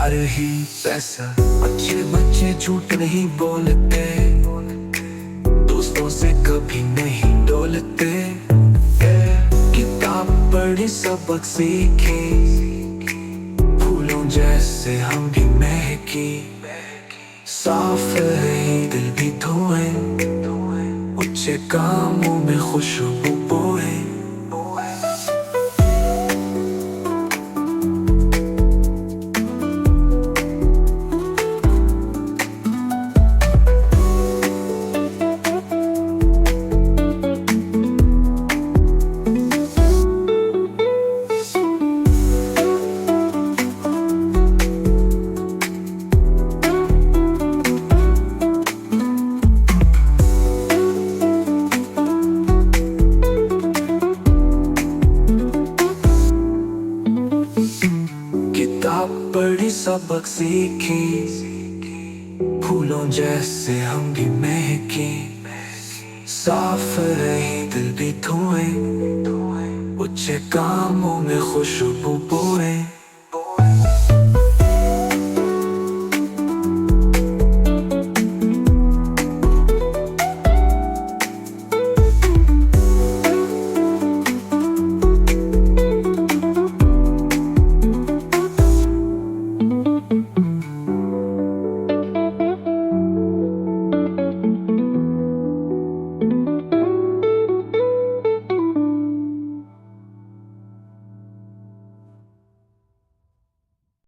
प्यार ही पैसा। अच्छे बच्चे झूठ नहीं बोलते, दोस्तों से कभी नहीं डोलते। किताब पढ़ी सबक सीखी, फूलों जैसे हम भी महकी। साफ रहे दिल भी धोए, अच्छे कामों में खुशबू बोए। किताब पढ़ी सबक सीखी, फूलों जैसे हम भी महकी। साफ रही दिल भी धोए, अच्छे कामों में खुशबू बोए।